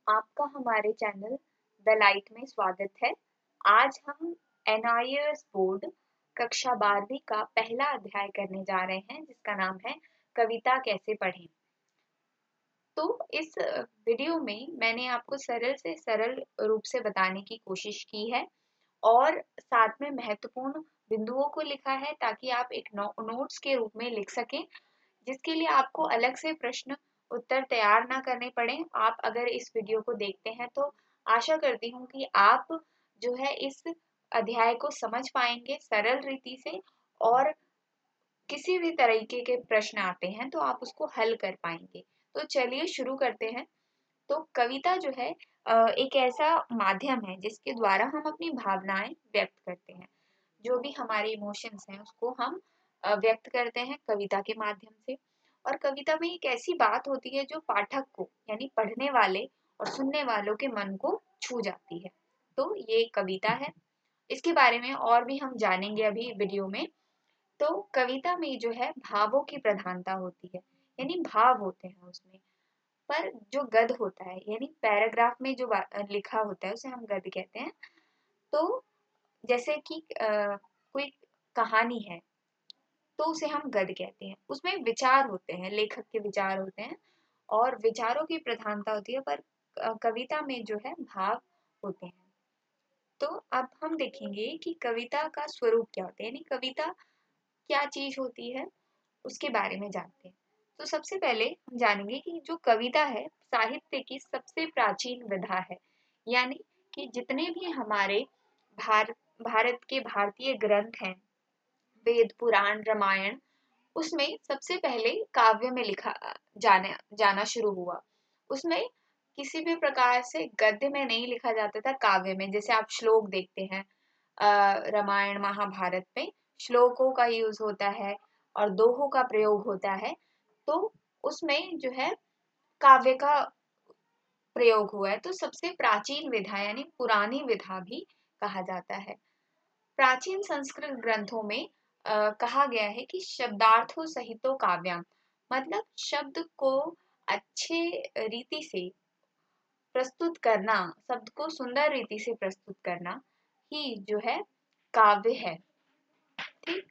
आपका हमारे channel the light में स्वागत है। आज हम NIOS बोर्ड कक्षा 12वीं का पहला अध्याय करने जा रहे हैं, जिसका नाम है कविता कैसे पढ़ें। तो इस वीडियो में मैंने आपको सरल से सरल रूप से बताने की कोशिश की है और साथ में महत्वपूर्ण बिंदुओं को लिखा है ताकि आप एक नोट्स के रूप में लिख सकें, जिसके लिए आपको अलग से प्रश्न उत्तर तैयार ना करने पड़े। आप अगर इस वीडियो को देखते हैं तो आशा करती हूँ कि आप जो है इस अध्याय को समझ पाएंगे सरल रीति से, और किसी भी तरीके के प्रश्न आते हैं तो आप उसको हल कर पाएंगे। तो चलिए शुरू करते हैं। तो कविता जो है एक ऐसा माध्यम है जिसके द्वारा हम अपनी भावनाएं व्यक्त करते हैं। जो भी हमारे इमोशंस हैं उसको हम व्यक्त करते हैं कविता के माध्यम से। और कविता में एक ऐसी बात होती है जो पाठक को यानी पढ़ने वाले और सुनने वालों के मन को छू जाती है। तो ये कविता है, इसके बारे में और भी हम जानेंगे अभी वीडियो में। तो कविता में जो है भावों की प्रधानता होती है, यानी भाव होते हैं उसमें। पर जो गद्य होता है यानी पैराग्राफ में जो लिखा होता है उसे हम गद्य कहते हैं। तो जैसे कि कोई कहानी है तो उसे हम गद्य कहते हैं। उसमें विचार होते हैं, लेखक के विचार होते हैं और विचारों की प्रधानता होती है। पर कविता में जो है भाव होते हैं। तो अब हम देखेंगे कि कविता का स्वरूप क्या होता है, यानी कविता क्या चीज होती है, उसके बारे में जानते हैं। तो सबसे पहले हम जानेंगे कि जो कविता है साहित्य की सबसे प्राचीन विधा है। यानी कि जितने भी हमारे भारत के भारतीय ग्रंथ हैं, वेद पुराण रामायण, उसमें सबसे पहले काव्य में लिखा जाना शुरू हुआ। उसमें किसी भी प्रकार से गद्य में नहीं लिखा जाता था, काव्य में। जैसे आप श्लोक देखते हैं रामायण महाभारत में श्लोकों का यूज होता है और दोहों का प्रयोग होता है। तो उसमें जो है काव्य का प्रयोग हुआ है। तो सबसे प्राचीन विधा यानी पुरानी विधा भी कहा जाता है। प्राचीन संस्कृत ग्रंथों में कहा गया है कि शब्दार्थों सहितो काव्यम, मतलब शब्द को अच्छे रीति से प्रस्तुत करना, शब्द को सुंदर रीति से प्रस्तुत करना ही जो है काव्य है। ठीक।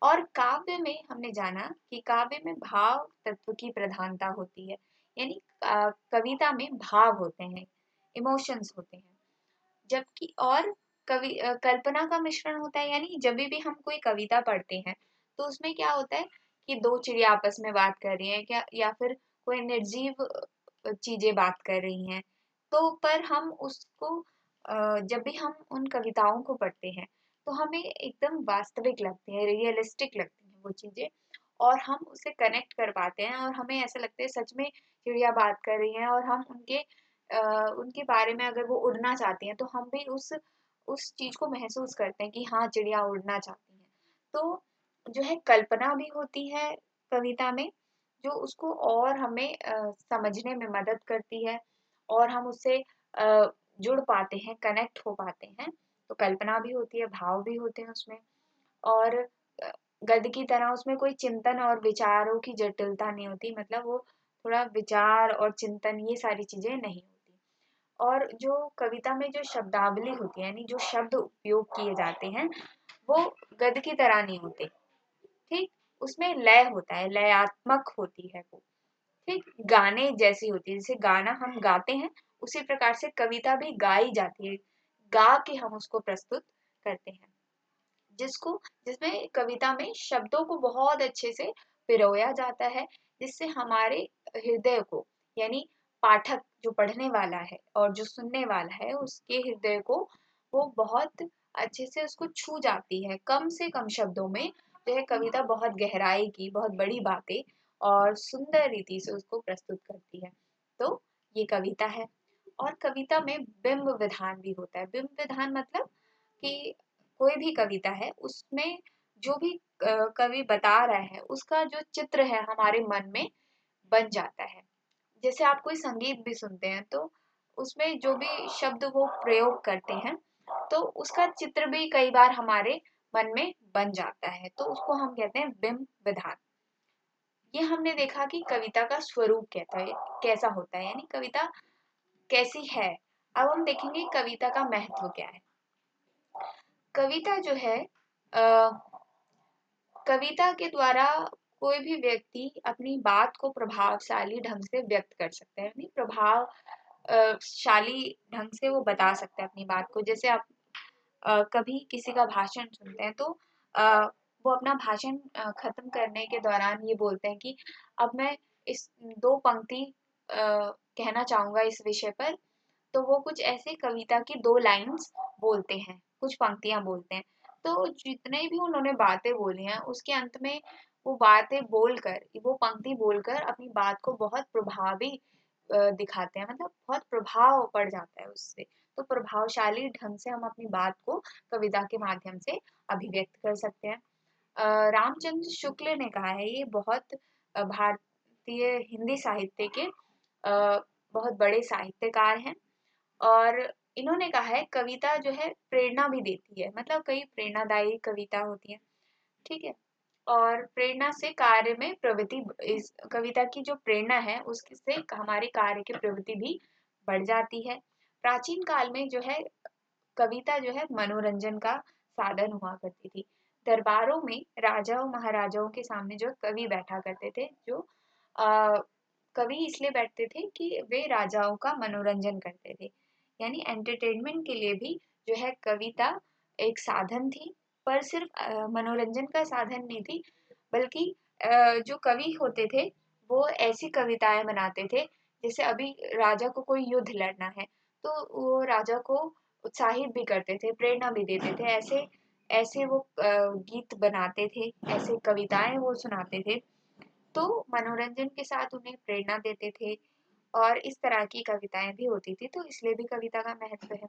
और काव्य में हमने जाना कि काव्य में भाव तत्व की प्रधानता होती है, यानी कविता में भाव होते हैं, इमोशंस होते हैं। जबकि और कल्पना का मिश्रण होता है। यानी जब भी हम कोई कविता पढ़ते हैं तो उसमें क्या होता है कि दो चिड़िया आपस में बात कर रही हैं क्या, या फिर कोई निर्जीव चीजें बात कर रही हैं। तो पर हम उसको जब भी हम उन कविताओं को पढ़ते हैं तो हमें एकदम वास्तविक लगती है, रियलिस्टिक लगती हैं वो चीजें, और हम उसे कनेक्ट कर पाते हैं और हमें ऐसा लगता है सच में चिड़िया बात कर रही हैं। और हम उनके बारे में अगर वो उड़ना चाहती हैं तो हम भी उस चीज को महसूस करते हैं कि हाँ चिड़िया उड़ना चाहती हैं। तो जो है कल्पना भी होती है कविता में, जो उसको और हमें समझने में मदद करती है और हम उससे जुड़ पाते हैं, कनेक्ट हो पाते हैं। तो कल्पना भी होती है, भाव भी होते हैं उसमें। और गद्य की तरह उसमें कोई चिंतन और विचारों की जटिलता नहीं होती, मतलब वो थोड़ा विचार और चिंतन ये सारी चीजें नहीं होती। और जो कविता में जो शब्दावली होती है, यानी जो शब्द उपयोग किए जाते हैं, वो गद्य की तरह नहीं होते। ठीक। उसमें लय होता है, लयात्मक होती है वो। ठीक। गाने जैसी होती है, जैसे गाना हम गाते हैं उसी प्रकार से कविता भी गाई जाती है, गा के हम उसको प्रस्तुत करते हैं। जिसमें कविता में शब्दों को बहुत अच्छे से पिरोया जाता है, जिससे हमारे हृदय को, यानी पाठक जो पढ़ने वाला है और जो सुनने वाला है उसके हृदय को वो बहुत अच्छे से उसको छू जाती है। कम से कम शब्दों में जो है कविता बहुत गहराई की, बहुत बड़ी बातें और सुंदर रीति से उसको प्रस्तुत करती है। तो ये कविता है। और कविता में बिंब विधान भी होता है। बिंब विधान मतलब कि कोई भी कविता है उसमें जो भी कवि बता रहा है उसका जो चित्र है हमारे मन में बन जाता है। जैसे आप कोई संगीत भी सुनते हैं तो उसमें जो भी शब्द वो प्रयोग करते हैं तो उसका चित्र भी कई बार हमारे मन में बन जाता है, तो उसको हम कहते हैं बिंब विधान। ये हमने देखा कि कविता का स्वरूप कहता है कैसा होता है, यानी कविता कैसी है। अब हम देखेंगे कविता का महत्व क्या है। कविता जो है कविता के द्वारा कोई भी व्यक्ति अपनी बात को प्रभावशाली ढंग से व्यक्त कर सकता है, यानी शाली ढंग से वो बता सकता है अपनी बात को। जैसे आप कभी किसी का भाषण सुनते हैं तो वो अपना भाषण खत्म करने के दौरान ये बोलते हैं कि अब मैं इस 2 पंक्ति कहना चाहूँगा इस विषय पर। तो वो कुछ ऐसे कविता की 2 लाइन्स बोलते हैं, कुछ पंक्तियाँ बोलते हैं। तो जितने भी उन्होंने बातें बोली हैं, उसके अंत में वो बातें बोलकर, वो पंक्ति बोलकर अपनी बात को बहुत प्रभावी दिखाते हैं, मतलब बहुत प्रभाव पड़ जाता है उससे। तो प्रभावशाली ढंग से हम अपनी बात को कविता के माध्यम से अभिव्यक्त कर सकते हैं। रामचंद्र शुक्ल ने कहा है, ये बहुत भारतीय हिंदी साहित्य के बहुत बड़े साहित्यकार हैं। और इन्होंने कहा है कविता जो है प्रेरणा भी देती है, मतलब कई प्रेरणादायी कविता होती है, ठीक है। और प्रेरणा से कार्य में प्रवृत्ति, इस कविता की जो प्रेरणा है उससे हमारे कार्य की प्रवृत्ति भी बढ़ जाती है। प्राचीन काल में जो है कविता जो है मनोरंजन का साधन हुआ करती थी। दरबारों में राजाओं महाराजाओं के सामने जो कवि बैठा करते थे, जो आ, कवि इसलिए बैठते थे कि वे राजाओं का मनोरंजन करते थे, यानी एंटरटेनमेंट के लिए भी जो है कविता एक साधन थी। पर सिर्फ मनोरंजन का साधन नहीं थी, बल्कि जो कवि होते थे वो ऐसी कविताएं बनाते थे, जैसे अभी राजा को कोई युद्ध लड़ना है तो वो राजा को उत्साहित भी करते थे, प्रेरणा भी देते थे। ऐसे ऐसे वो गीत बनाते थे, ऐसे कविताएं वो सुनाते थे, तो मनोरंजन के साथ उन्हें प्रेरणा देते थे। और इस तरह की कविताएं भी होती थी, तो इसलिए भी कविता का महत्व है।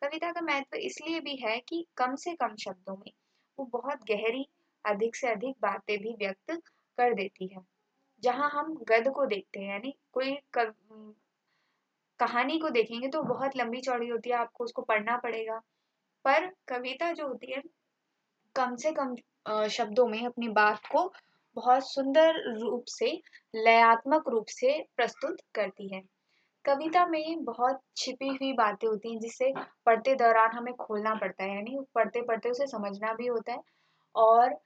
कविता का महत्व इसलिए भी है कि कम से कम शब्दों में वो बहुत गहरी, अधिक से अधिक बातें भी व्यक्त कर देती है। जहाँ हम गद्य को देखते हैं, यानी कोई कहानी को देखेंगे तो बहुत लंबी चौड़ी होती है, आपको उसको पढ़ना पड़ेगा। पर कविता जो होती है कम से कम शब्दों में अपनी बात को बहुत सुंदर रूप से, लयात्मक रूप से प्रस्तुत करती है। कविता में बहुत छिपी हुई बातें होती हैं, जिसे पढ़ते दौरान हमें खोलना पड़ता है, यानी पढ़ते पढ़ते उसे समझना भी होता है। और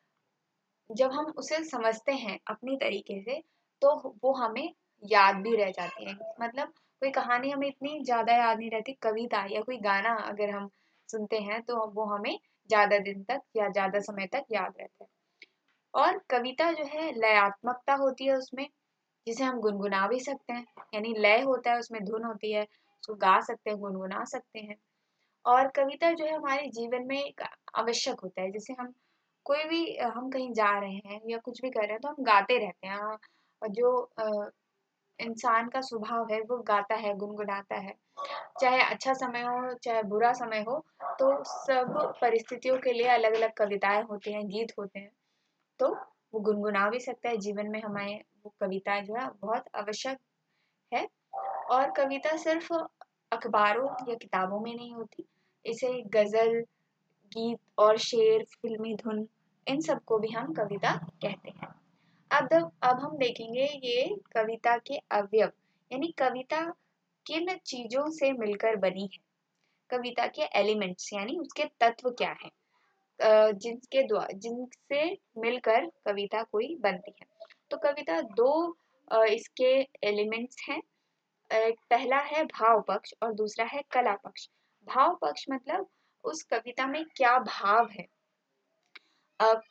जब हम उसे समझते हैं अपनी तरीके से, तो वो हमें याद भी रह जाती है। मतलब कोई कहानी हमें इतनी ज्यादा याद नहीं रहती, कविता या कोई गाना अगर हम सुनते हैं तो वो हमें ज्यादा दिन तक या ज्यादा समय तक याद रहता है। और कविता जो है लयात्मकता होती है उसमें, जिसे हम गुनगुना भी सकते हैं, यानी लय होता है उसमें, धुन होती है, उसको गा सकते हैं, गुनगुना सकते हैं। और कविता जो है हमारे जीवन में एक आवश्यक होता है। जैसे हम कोई भी हम कहीं जा रहे हैं या कुछ भी कर रहे हैं तो हम गाते रहते हैं। और जो इंसान का स्वभाव है वो गाता है, गुनगुनाता है, चाहे अच्छा समय हो चाहे बुरा समय हो। तो सब परिस्थितियों के लिए अलग अलग कविताएं होती हैं, गीत होते हैं, तो वो गुनगुना भी सकता है। जीवन में हमें वो कविता जो है बहुत आवश्यक है। और कविता सिर्फ अखबारों या किताबों में नहीं होती, इसे गजल, गीत और शेर, फिल्मी धुन, इन सबको भी हम कविता कहते हैं। अब हम देखेंगे ये कविता के अवयव, यानी कविता किन चीजों से मिलकर बनी है। कविता के एलिमेंट्स यानी उसके तत्व क्या है, जिनसे मिलकर कविता कोई बनती है। तो कविता दो इसके एलिमेंट्स हैं। एक पहला है भाव पक्ष और दूसरा है कला पक्ष। भाव पक्ष मतलब उस कविता में क्या भाव है,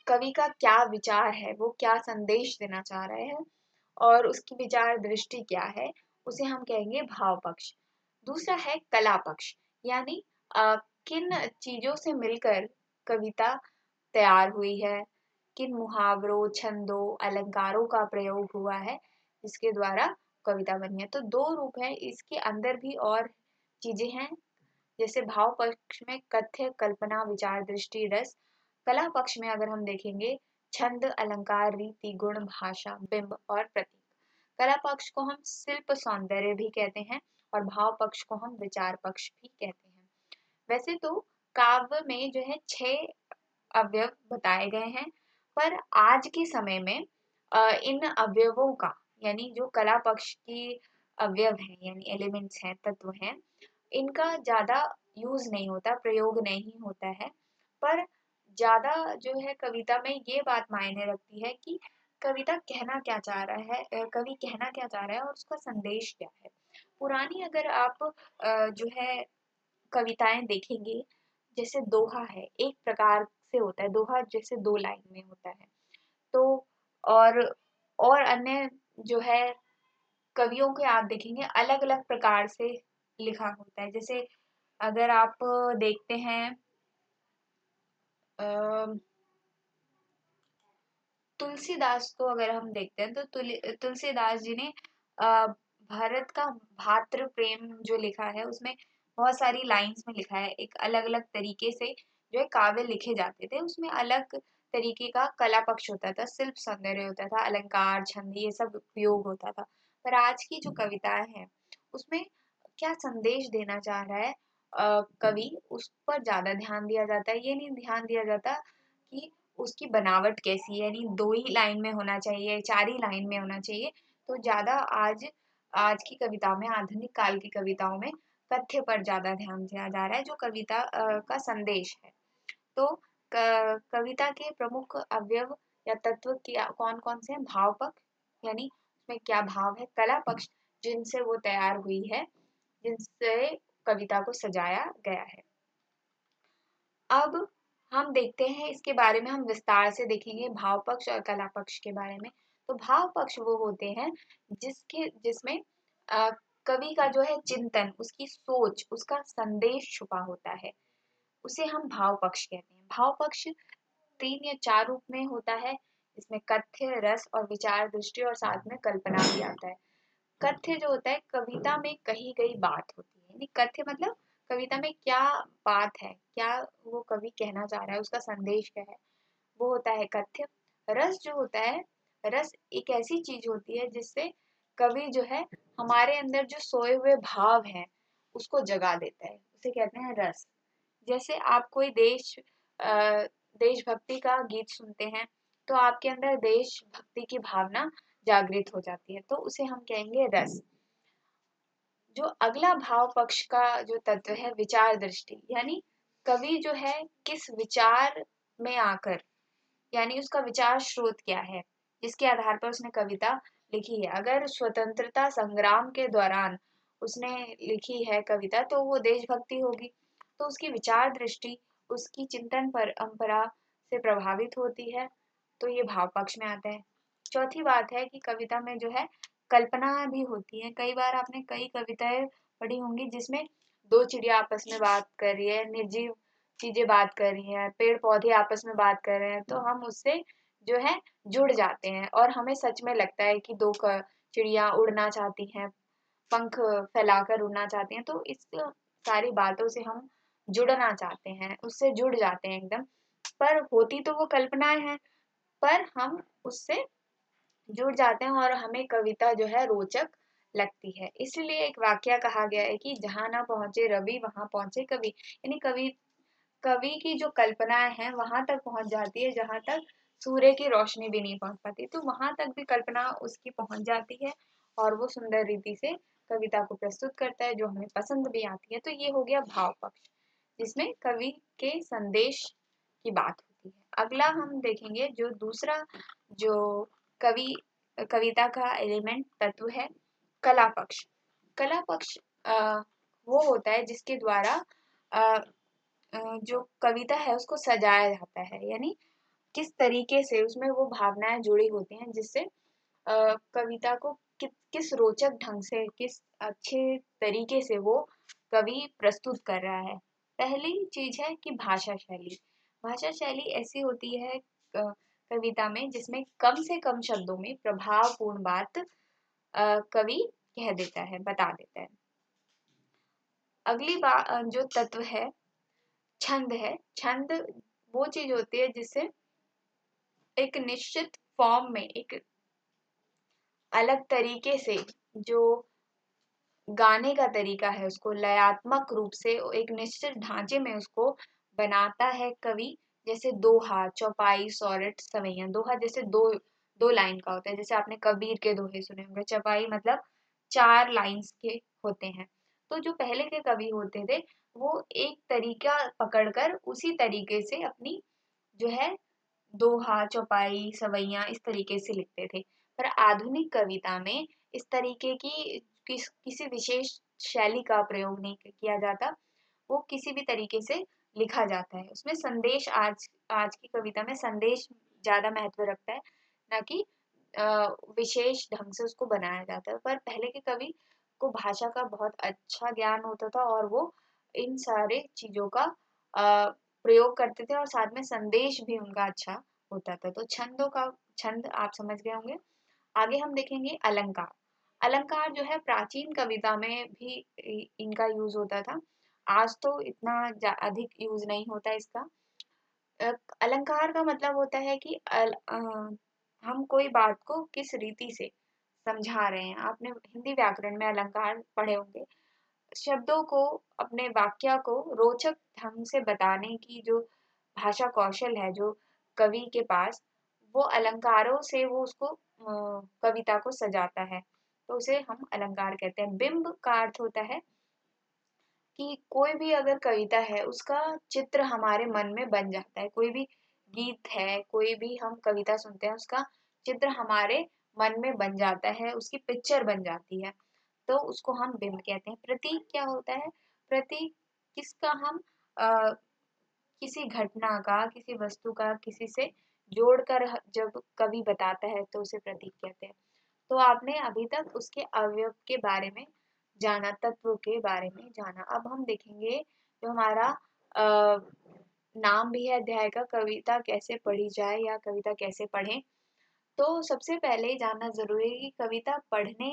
कवि का क्या विचार है, वो क्या संदेश देना चाह रहे हैं, और उसकी विचार दृष्टि क्या है, उसे हम कहेंगे भाव पक्ष। दूसरा है कला पक्ष, यानी किन चीजों से मिलकर कविता तैयार हुई है, किन मुहावरों, छंदों, अलंकारों का प्रयोग हुआ है जिसके द्वारा कविता बनी है। तो दो रूप है, इसके अंदर भी और चीजें हैं। जैसे भाव पक्ष में कथ्य, कल्पना, विचार, दृष्टि, रस। कला पक्ष में अगर हम देखेंगे छंद, अलंकार, रीति, गुण, भाषा, बिंब और प्रतीक। कला पक्ष को हम शिल्प, सौंदर्य भी कहते हैं और भाव पक्ष को हम विचार पक्ष भी कहते हैं। वैसे तो काव्य में जो है 6 अवयव बताए गए हैं, पर आज के समय में इन अवयवों का, यानी जो कला पक्ष की अवयव हैं यानी एलिमेंट्स हैं, तत्व हैं, इनका ज़्यादा यूज़ नहीं होता, प्रयोग नहीं होता है। पर ज़्यादा जो है कविता में ये बात मायने रखती है कि कविता कहना क्या चाह रहा है, कवि कहना क्या चाह रहा है और उसका संदेश क्या है। पुरानी अगर आप जो है कविताएं देखेंगे, जैसे दोहा है, एक प्रकार से होता है दोहा, जैसे 2 लाइन में होता है। तो और अन्य जो है कवियों के आप देखेंगे अलग-अलग प्रकार से लिखा होता है। जैसे अगर आप देखते हैं अ, तुलसीदास को अगर हम देखते हैं तो तुलसीदास जी ने भारत का भातृ प्रेम जो लिखा है उसमें बहुत सारी लाइंस में लिखा है। एक अलग-अलग तरीके से जो है काव्य लिखे जाते थे, उसमें अलग तरीके का कला पक्ष होता था, शिल्प सौंदर्य होता था, अलंकार, छंद ये सब उपयोग होता था। पर आज की जो कविताएं हैं उसमें क्या संदेश देना चाह रहा है कवि, उस पर ज्यादा ध्यान दिया जाता है। ये नहीं ध्यान दिया जाता कि उसकी बनावट कैसी है, यानी 2 ही लाइन में होना चाहिए, 4 ही लाइन में होना चाहिए। तो ज़्यादा आज आज की कविताओं में, आधुनिक काल की कविताओं में तथ्य पर ज़्यादा ध्यान दिया जा रहा है, जो कविता का संदेश है। तो कविता के प्रमुख अवयव या तत्व क्या कौन-कौन से हैं? भाव पक्ष, यानी उसमें क्या भाव है, कला पक्ष जिनसे वो तैयार हुई है, जिनसे कविता को सजाया गया है। अब हम देखते हैं इसके बारे में, हम विस्तार से देखेंगे भाव पक्ष और कला पक्ष के बारे में। तो भाव पक्ष वो होते हैं जिसमें अ, कवि का जो है चिंतन, उसकी सोच, उसका संदेश छुपा होता है, उसे हम भाव पक्ष कहते हैं। भाव पक्ष 3 या 4 रूप में होता है, इसमें कथ्य, रस और विचार दृष्टि और साथ में कल्पना भी आता है। कथ्य जो होता है कविता में कही गई बात होती है, यानी कथ्य मतलब कविता में क्या बात है, क्या वो कवि कहना चाह रहा है, उसका संदेश क्या है, वो होता है कथ्य। रस जो होता है, रस एक ऐसी चीज होती है जिससे कवि जो है हमारे अंदर जो सोए हुए भाव हैं उसको जगा देता है, उसे कहते हैं रस। जैसे आप कोई देशभक्ति का गीत सुनते हैं तो आपके अंदर देशभक्ति की भावना जागृत हो जाती है, तो उसे हम कहेंगे रस। जो अगला भाव पक्ष का जो तत्व है विचार दृष्टि, यानी कवि जो है किस विचार में आकर, यानी उसका विचार स्रोत क्या है, जिसके आधार पर उसने कविता लिखी है। अगर स्वतंत्रता संग्राम के दौरान उसने लिखी है कविता तो वो देशभक्ति होगी, तो उसकी विचार दृष्टि उसकी चिंतन परंपरा से प्रभावित होती है, तो ये भाव पक्ष में आता है। चौथी बात है कि कविता में जो है कल्पना भी होती है। कई बार आपने कई कविताएं पढ़ी होंगी जिसमें 2 चिड़िया आपस में बात कर रही है, निर्जीव चीजें बात कर रही हैं, पेड़ पौधे आपस में बात कर रहे हैं, तो हम उससे जो है जुड़ जाते हैं और हमें सच में लगता है कि 2 चिड़िया उड़ना चाहती हैं, पंख फैलाकर उड़ना चाहती हैं, तो इस सारी बातों से हम जुड़ना चाहते हैं, उससे जुड़ जाते हैं एकदम। पर होती तो वो कल्पनाएं हैं, पर हम उससे जुड़ जाते हैं और हमें कविता जो है रोचक लगती है। इसलिए एक वाक्य कहा गया है कि जहां ना पहुंचे रवि वहां पहुंचे कवि, यानी कवि की जो कल्पनाएं हैं वहां तक पहुंच जाती है जहां तक सूर्य की रोशनी भी नहीं पहुंच पाती, तो वहां तक भी कल्पना उसकी पहुंच जाती है और वो सुंदर रीति से कविता को प्रस्तुत करता है जो हमें पसंद भी आती है। तो ये हो गया भाव पक्ष, जिसमें कवि के संदेश की बात होती है। अगला हम देखेंगे जो दूसरा जो कवि कविता का एलिमेंट तत्व है, कला पक्ष। कला पक्ष वो होता है जिसके द्वारा अ, जो कविता है उसको सजाया जाता है, यानी किस तरीके से उसमें वो भावनाएं जुड़ी होती हैं जिससे कविता को किस रोचक ढंग से, किस अच्छे तरीके से वो कवि प्रस्तुत कर रहा है। पहली चीज है कि भाषा शैली। भाषा शैली ऐसी होती है कविता में जिसमें कम से कम शब्दों में प्रभावपूर्ण बात कवि कह देता है, बता देता है। अगली बात जो तत्व है छंद है। छंद वो चीज होती है जिससे एक निश्चित फॉर्म में, एक अलग तरीके से जो गाने का तरीका है उसको लयात्मक रूप से एक निश्चित ढांचे में उसको बनाता है कवि। जैसे दोहा, चौपाई, सोनेट, सवैया। दोहा जैसे दो दो लाइन का होता है, जैसे आपने कबीर के दोहे सुने होंगे। चौपाई मतलब 4 लाइन्स के होते हैं। तो जो पहले के कवि होते थे वो एक तरीका पकड़कर उसी तरीके से अपनी जो है दोहा, चौपाई, सवैयाँ इस तरीके से लिखते थे। पर आधुनिक कविता में इस तरीके की किसी विशेष शैली का प्रयोग नहीं किया जाता। वो किसी भी तरीके से लिखा जाता है। उसमें संदेश आज आज की कविता में संदेश ज़्यादा महत्व रखता है, ना कि अ, विशेष ढंग से उसको बनाया जाता है। पर पहले के कवि को भाषा का बहुत अच्छा ज्ञान होता था और वो इन सारे चीज़ों का प्रयोग करते थे और साथ में संदेश भी उनका अच्छा होता था। तो छंद आप समझ गए होंगे। आगे हम देखेंगे अलंकार। अलंकार जो है प्राचीन कविता में भी इनका यूज होता था। आज तो इतना अधिक यूज नहीं होता इसका। अलंकार का मतलब होता है कि हम कोई बात को किस रीति से समझा रहे हैं। आपने हिंदी व्याकरण में अलंकार पढ़े होंगे। शब्दों को, अपने वाक्य को रोचक ढंग से बताने की जो भाषा कौशल है जो कवि के पास, वो अलंकारों से वो उसको कविता को सजाता है। तो उसे हम अलंकार कहते हैं। बिंब का अर्थ होता है कि कोई भी अगर कविता है उसका चित्र हमारे मन में बन जाता है। कोई भी गीत है, कोई भी हम कविता सुनते हैं, उसका चित्र हमारे मन में बन जाता है, उसकी पिक्चर बन जाती है। तो उसको हम बिंब कहते हैं। प्रतीक क्या होता है? प्रतीक किसका हम किसी घटना का, किसी वस्तु का किसी से जोड़कर जब कवि बताता है तो उसे प्रतीक कहते हैं। तो आपने अभी तक उसके अवयव के बारे में जाना, तत्व के बारे में जाना। अब हम देखेंगे जो हमारा नाम भी है अध्याय का, कविता कैसे पढ़ी जाए या कविता कैसे पढ़ें। तो सबसे पहले जानना जरूरी है कि कविता पढ़ने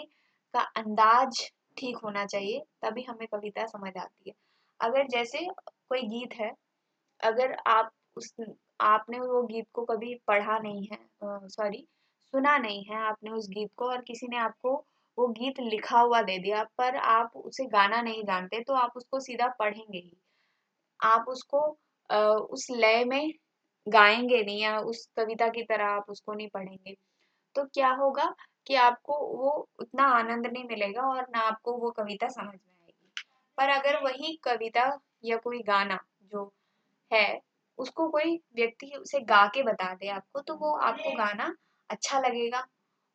का अंदाज ठीक होना चाहिए, तभी हमें कविता समझ आती है। अगर जैसे कोई गीत है, अगर उस आपने वो गीत को कभी पढ़ा नहीं है, सॉरी सुना नहीं है आपने उस गीत को, और किसी ने आपको वो गीत लिखा हुआ दे दिया पर आप उसे गाना नहीं जानते, तो आप उसको सीधा पढ़ेंगे ही। आप उसको उस लय में गाएंगे नहीं, या उस कविता की तरह आप उसको नहीं पढ़ेंगे। तो क्या होगा कि आपको वो उतना आनंद नहीं मिलेगा और ना आपको वो कविता समझ में आएगी। पर अगर वही कविता या कोई गाना जो है उसको कोई व्यक्ति उसे गा के बता दे आपको, तो वो आपको गाना अच्छा लगेगा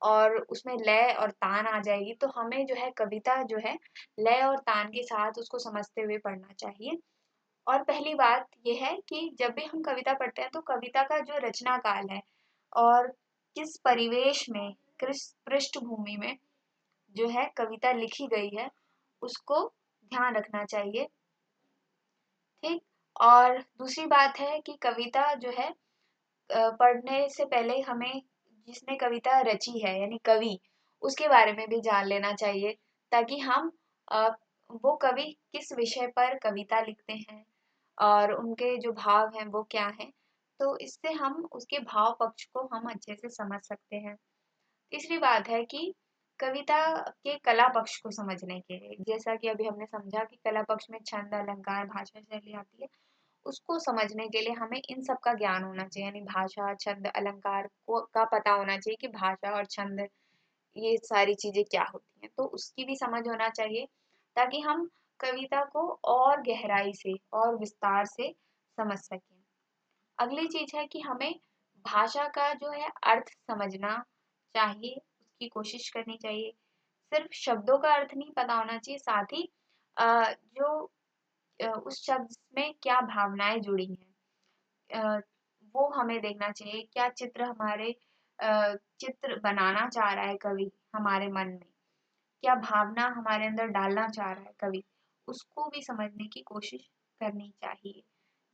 और उसमें लय और तान आ जाएगी। तो हमें जो है कविता जो है लय और तान के साथ उसको समझते हुए पढ़ना चाहिए। और पहली बात ये है कि जब भी हम कविता पढ़ते हैं तो कविता का जो रचना काल है और किस परिवेश में, किस पृष्ठभूमि में जो है कविता लिखी गई है, उसको ध्यान रखना चाहिए। ठीक। और दूसरी बात है कि कविता जो है पढ़ने से पहले हमें जिसने कविता रची है यानी कवि, उसके बारे में भी जान लेना चाहिए, ताकि हम अ, वो कवि किस विषय पर कविता लिखते हैं और उनके जो भाव हैं वो क्या हैं। तो इससे हम उसके भाव पक्ष को हम अच्छे से समझ सकते हैं। तीसरी बात है कि कविता के कला पक्ष को समझने के लिए, जैसा कि अभी हमने समझा कि कला पक्ष में छंद, अलंकार, भाषा, शैली आती है, उसको समझने के लिए हमें इन सब का ज्ञान होना चाहिए। यानी भाषा, छंद, अलंकार को का पता होना चाहिए कि भाषा और छंद ये सारी चीजें क्या होती हैं, तो उसकी भी समझ होना चाहिए, ताकि हम कविता को और गहराई से और विस्तार से समझ सकें। अगली चीज है कि हमें भाषा का जो है अर्थ समझना चाहिए, उसकी कोशिश करनी चाहिए। सिर्फ शब्दों का अर्थ नहीं पता होना चाहिए, साथ ही जो उस शब्द में क्या भावनाएं जुड़ी हैं, वो हमें देखना चाहिए। क्या चित्र हमारे चित्र बनाना चाह रहा है कवि हमारे मन में, क्या भावना हमारे अंदर डालना चाह रहा है कवि, उसको भी समझने की कोशिश करनी चाहिए।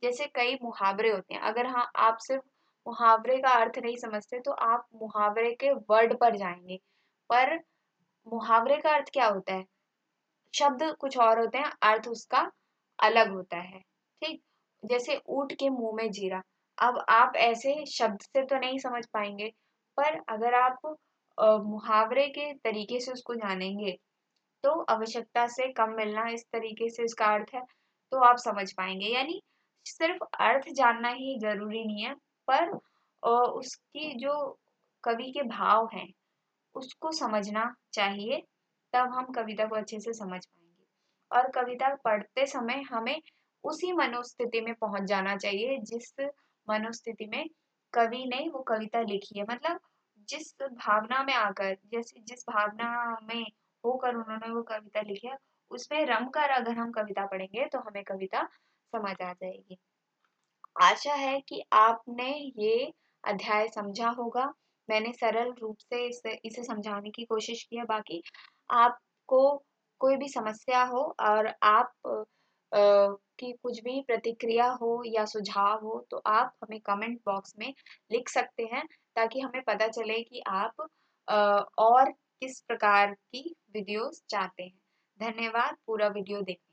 जैसे कई मुहावरे होते हैं, अगर हाँ आप सिर्फ मुहावरे का अर्थ नहीं समझते तो आप मुहावरे के वर्ड पर जाएंगे, पर मुहावरे का अर्थ क्या होता है? शब्द कुछ और होते हैं, अर्थ उसका अलग होता है। ठीक। जैसे ऊंट के मुंह में जीरा, अब आप ऐसे शब्द से तो नहीं समझ पाएंगे, पर अगर आप मुहावरे के तरीके से उसको जानेंगे, तो आवश्यकता से कम मिलना इस तरीके से इसका अर्थ है, तो आप समझ पाएंगे। यानी सिर्फ अर्थ जानना ही जरूरी नहीं है, पर उसकी जो कवि के भाव हैं उसको समझना चाहिए, तब हम कविता को अच्छे से समझ पाएंगे। और कविता पढ़ते समय हमें उसी मनोस्थिति में पहुंच जाना चाहिए जिस मनोस्थिति में कवि ने वो कविता लिखी है। मतलब जिस भावना में आकर, जैसे जिस भावना में होकर उन्होंने वो कविता लिखी है, उसमें रम कर अगर हम कविता पढ़ेंगे तो हमें कविता समझ आ जाएगी। आशा है कि आपने ये अध्याय समझा होगा। मैंने सरल रूप से इसे समझाने की कोशिश की है। बाकी आपको कोई भी समस्या हो और आप की कुछ भी प्रतिक्रिया हो या सुझाव हो तो आप हमें कमेंट बॉक्स में लिख सकते हैं, ताकि हमें पता चले कि आप और किस प्रकार की वीडियोस चाहते हैं। धन्यवाद पूरा वीडियो देखने के लिए।